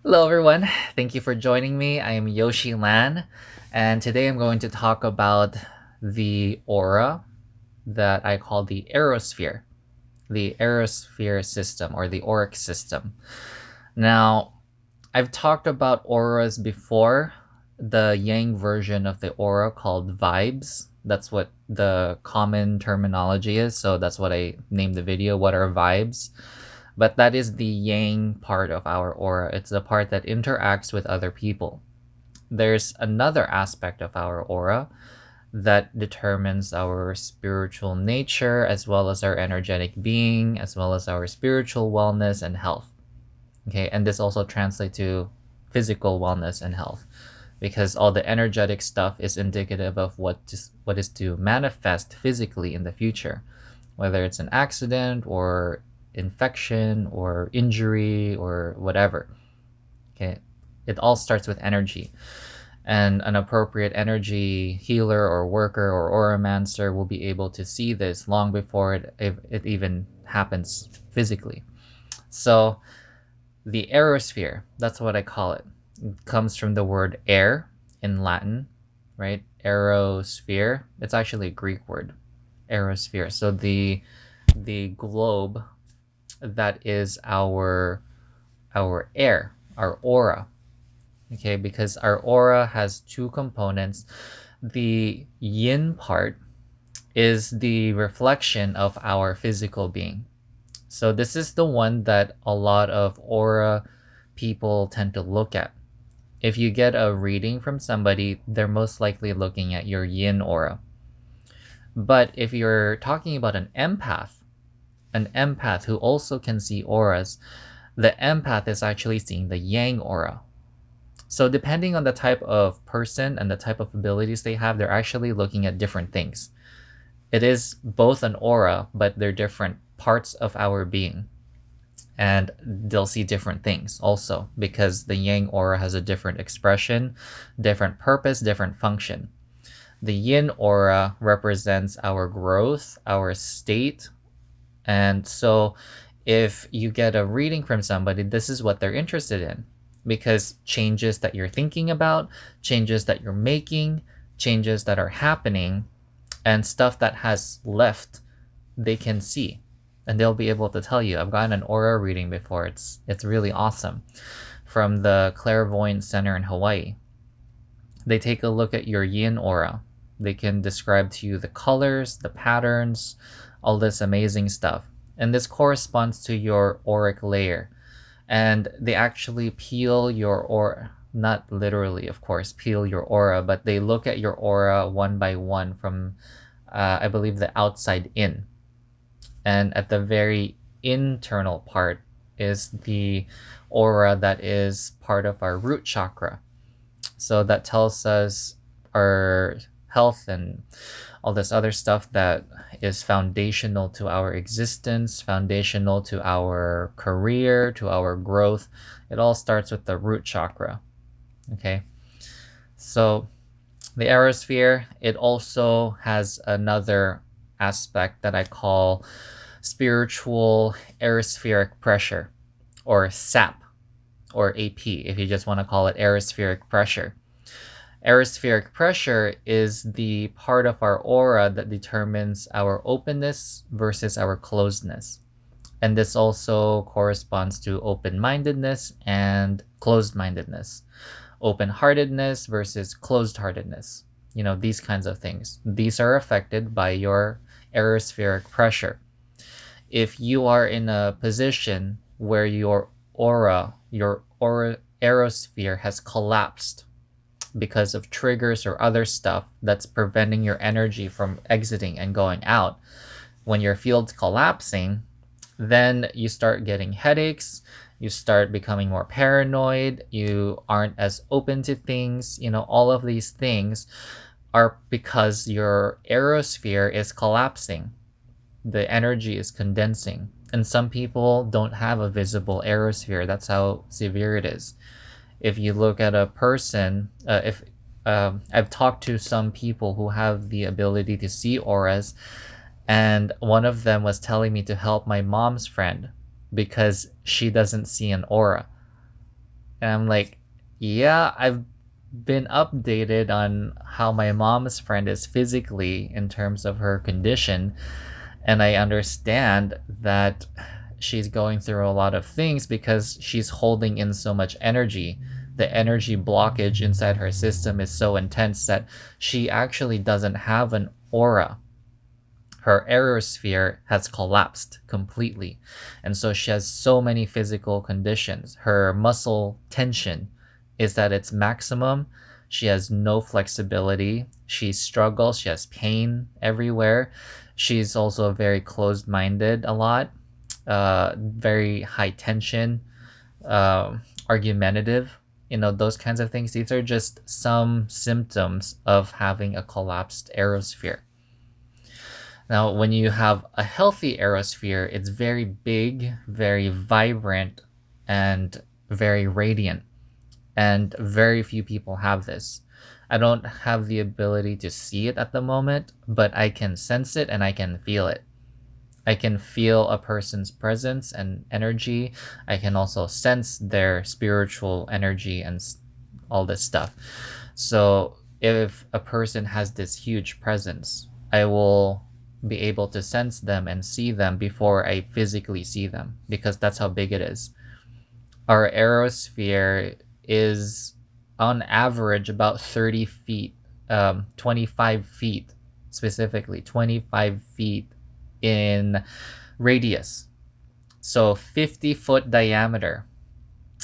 Hello, everyone. Thank you for joining me. I am Yoshi Lan, and today I'm going to talk about the aura that I call the Ærosphere system, or the auric system. Now, I've talked about auras before, the yang version of the aura called vibes. That's what the common terminology is, so that's what I named the video. What are vibes? But that is the yang part of our aura. It's the part that interacts with other people. There's another aspect of our aura that determines our spiritual nature, as well as our energetic being, as well as our spiritual wellness and health. Okay, and this also translates to physical wellness and health, because all the energetic stuff is indicative of what is to manifest physically in the future, whether it's an accident or infection or injury or whatever. Okay, it all starts with energy, and an appropriate energy healer or worker or auramancer will be able to see this long before it even happens physically. So the aerosphere, that's what I call it. It comes from the word air in Latin, right? Aerosphere. It's actually a Greek word, aerosphere. So the globe that is our air, our aura. Okay, because our aura has two components. The yin part is the reflection of our physical being. So this is the one that a lot of aura people tend to look at. If you get a reading from somebody, they're most likely looking at your yin aura. But if you're talking about an empath who also can see auras, the empath is actually seeing the yang aura. So depending on the type of person and the type of abilities they have, they're actually looking at different things. It is both an aura, but they're different parts of our being. And they'll see different things also, because the yang aura has a different expression, different purpose, different function. The yin aura represents our growth, our state. And so if you get a reading from somebody, this is what they're interested in, because changes that you're thinking about, changes that you're making, changes that are happening, and stuff that has left, they can see. And they'll be able to tell you. I've gotten an aura reading before. It's really awesome. From the Clairvoyant Center in Hawaii. They take a look at your yin aura. They can describe to you the colors, the patterns, all this amazing stuff. And this corresponds to your auric layer. And they actually peel your aura, not literally, of course, peel your aura, but they look at your aura one by one from, I believe, the outside in. And at the very internal part is the aura that is part of our root chakra. So that tells us our health and all this other stuff that is foundational to our existence, foundational to our career, to our growth. It all starts with the root chakra. Okay. So the Ærosphere, it also has another aspect that I call spiritual aerospheric pressure, or SAP, or AP, if you just want to call it aerospheric pressure. Aerospheric pressure is the part of our aura that determines our openness versus our closedness. And this also corresponds to open mindedness and closed mindedness, open heartedness versus closed heartedness. These kinds of things. These are affected by your aerospheric pressure. If you are in a position where your aerosphere has collapsed because of triggers or other stuff that's preventing your energy from exiting and going out, when your field's collapsing, then you start getting headaches, you start becoming more paranoid, you aren't as open to things. All of these things are because your aerosphere is collapsing. The energy is condensing. And some people don't have a visible aerosphere. That's how severe it is. If you look at a person, if I've talked to some people who have the ability to see auras, and one of them was telling me to help my mom's friend because she doesn't see an aura. And I'm like, yeah, I've been updated on how my mom's friend is physically in terms of her condition. And I understand that she's going through a lot of things because she's holding in so much energy. The energy blockage inside her system is so intense that she actually doesn't have an aura. Her Ærosphere has collapsed completely. And so she has so many physical conditions. Her muscle tension is at its maximum. She has no flexibility. She struggles. She has pain everywhere. She's also very closed minded a lot, very high tension, argumentative. Those kinds of things. These are just some symptoms of having a collapsed Ærosphere. Now, when you have a healthy Ærosphere, it's very big, very vibrant, and very radiant. And very few people have this. I don't have the ability to see it at the moment, but I can sense it and I can feel it. I can feel a person's presence and energy. I can also sense their spiritual energy and all this stuff. So if a person has this huge presence, I will be able to sense them and see them before I physically see them because that's how big it is. Our Ærosphere is on average about 30 feet, 25 feet, specifically 25 feet in radius. So 50-foot diameter.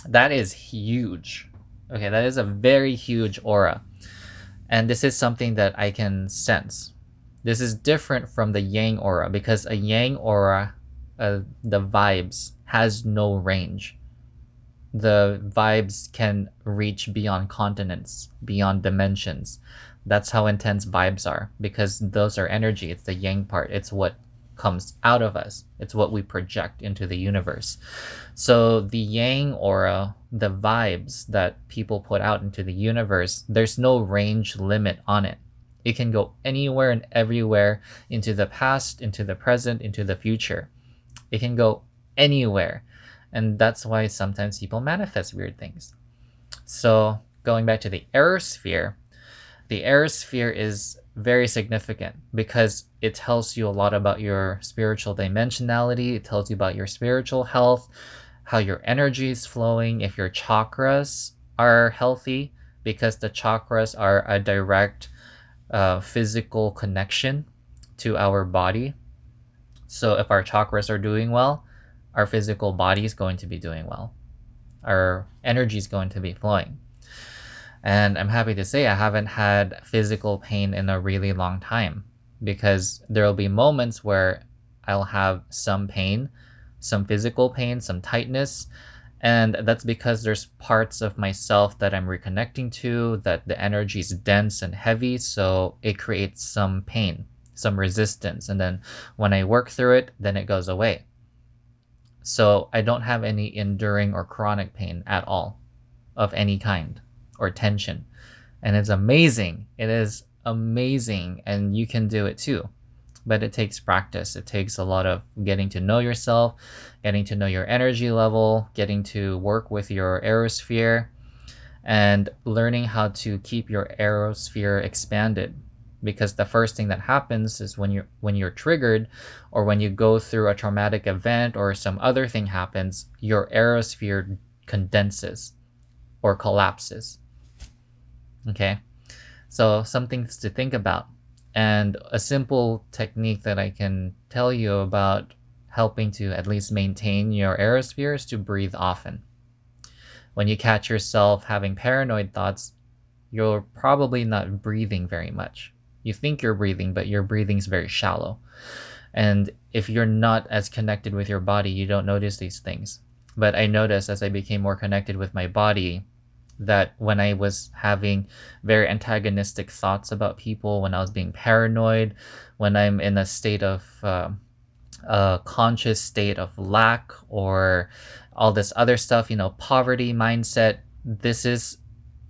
That is huge. Okay, that is a very huge aura. And this is something that I can sense. This is different from the yang aura because a yang aura, the vibes, has no range. The vibes can reach beyond continents, beyond dimensions. That's how intense vibes are because those are energy. It's the yang part. It's what comes out of us. It's what we project into the universe. So the yang aura, the vibes that people put out into the universe, there's no range limit on it. It can go anywhere and everywhere, into the past, into the present, into the future. It can go anywhere. And that's why sometimes people manifest weird things. So going back to the Ærosphere, the Ærosphere is very significant because it tells you a lot about your spiritual dimensionality. It tells you about your spiritual health, how your energy is flowing, if your chakras are healthy, because the chakras are a direct physical connection to our body. So if our chakras are doing well, our physical body is going to be doing well. Our energy is going to be flowing. And I'm happy to say I haven't had physical pain in a really long time because there will be moments where I'll have some pain, some physical pain, some tightness. And that's because there's parts of myself that I'm reconnecting to, that the energy is dense and heavy. So it creates some pain, some resistance. And then when I work through it, then it goes away. So I don't have any enduring or chronic pain at all of any kind or tension. And it's amazing. It is amazing. And you can do it too. But it takes practice. It takes a lot of getting to know yourself, getting to know your energy level, getting to work with your Ærosphere, and learning how to keep your Ærosphere expanded. Because the first thing that happens is when you're triggered, or when you go through a traumatic event or some other thing happens, your Ærosphere condenses or collapses. Okay, so some things to think about. And a simple technique that I can tell you about helping to at least maintain your Ærosphere is to breathe often. When you catch yourself having paranoid thoughts, you're probably not breathing very much. You think you're breathing, but your breathing is very shallow. And if you're not as connected with your body, you don't notice these things. But I noticed as I became more connected with my body that when I was having very antagonistic thoughts about people, when I was being paranoid, when I'm in a state of a conscious state of lack or all this other stuff, poverty mindset, this is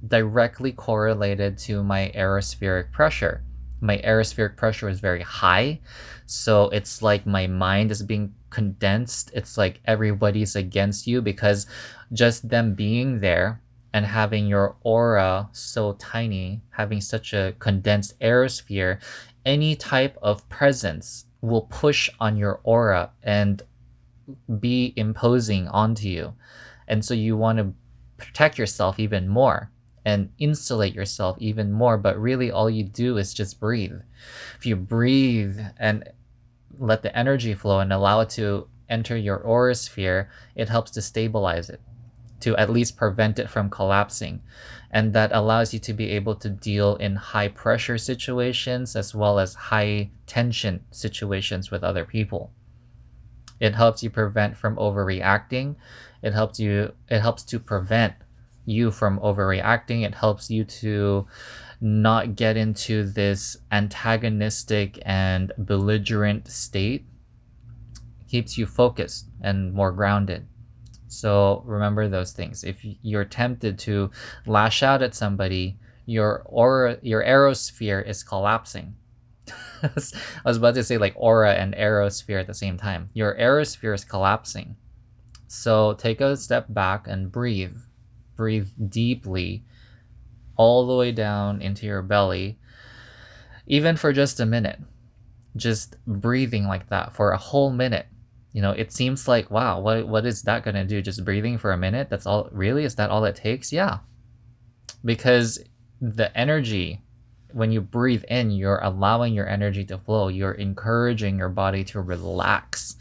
directly correlated to my aerospheric pressure. My aerospheric pressure is very high. So it's like my mind is being condensed. It's like everybody's against you, because just them being there and having your aura so tiny, having such a condensed aerosphere, any type of presence will push on your aura and be imposing onto you. And so you want to protect yourself even more and insulate yourself even more. But really, all you do is just breathe. If you breathe and let the energy flow and allow it to enter your aura sphere, it helps to stabilize it, to at least prevent it from collapsing. And that allows you to be able to deal in high pressure situations as well as high tension situations with other people. It helps you prevent from overreacting. It helps to prevent you from overreacting. It helps you to not get into this antagonistic and belligerent state. Keeps you focused and more grounded. So remember those things. If you're tempted to lash out at somebody, your aerosphere is collapsing. I was about to say like aura and aerosphere at the same time. Your aerosphere is collapsing. So take a step back and breathe. Breathe deeply all the way down into your belly, even for just a minute. Just breathing like that for a whole minute. It seems like, wow, what is that going to do? Just breathing for a minute? That's all? Really? Is that all it takes? Yeah. Because the energy, when you breathe in, you're allowing your energy to flow. You're encouraging your body to relax.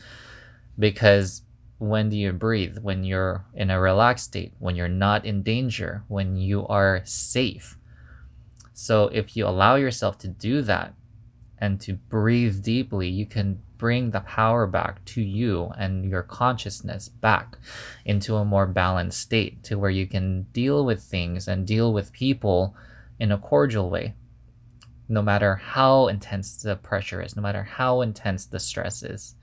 Because when do you breathe? When you're in a relaxed state, when you're not in danger, when you are safe. So if you allow yourself to do that and to breathe deeply, you can bring the power back to you and your consciousness back into a more balanced state, to where you can deal with things and deal with people in a cordial way, no matter how intense the pressure is, no matter how intense the stress is.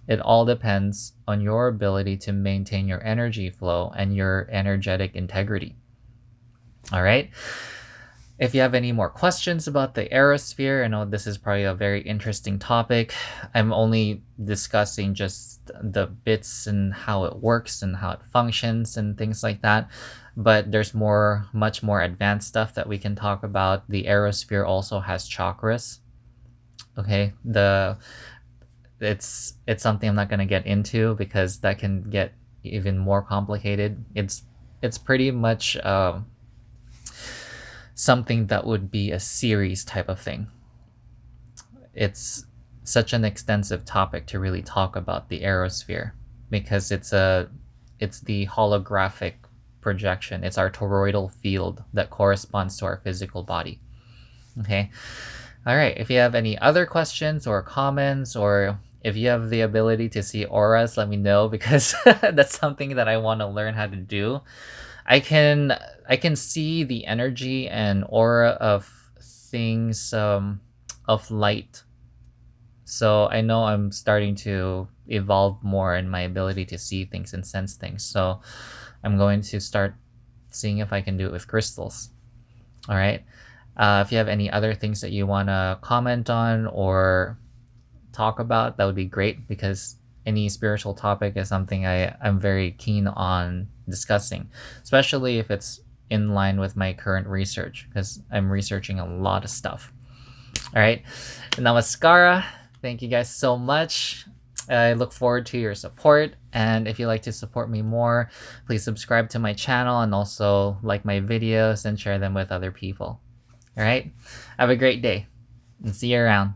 It all depends on your ability to maintain your energy flow and your energetic integrity. All right. If you have any more questions about the Ærosphere, I know this is probably a very interesting topic. I'm only discussing just the bits and how it works and how it functions and things like that. But there's much more advanced stuff that we can talk about. The Ærosphere also has chakras. Okay, it's something I'm not going to get into because that can get even more complicated. It's pretty much something that would be a series type of thing. It's such an extensive topic to really talk about the Ærosphere, because it's the holographic projection. It's our toroidal field that corresponds to our physical body. Okay. All right. If you have any other questions or comments, or if you have the ability to see auras, let me know, because that's something that I want to learn how to do. I can see the energy and aura of things, of light. So I know I'm starting to evolve more in my ability to see things and sense things. So I'm going to start seeing if I can do it with crystals. All right. If you have any other things that you want to comment on or talk about, that would be great, because any spiritual topic is something I'm very keen on discussing, especially if it's in line with my current research, because I'm researching a lot of stuff. All right. Namaskara. Thank you guys so much. I look forward to your support. And if you'd like to support me more, please subscribe to my channel and also like my videos and share them with other people. All right. Have a great day and see you around.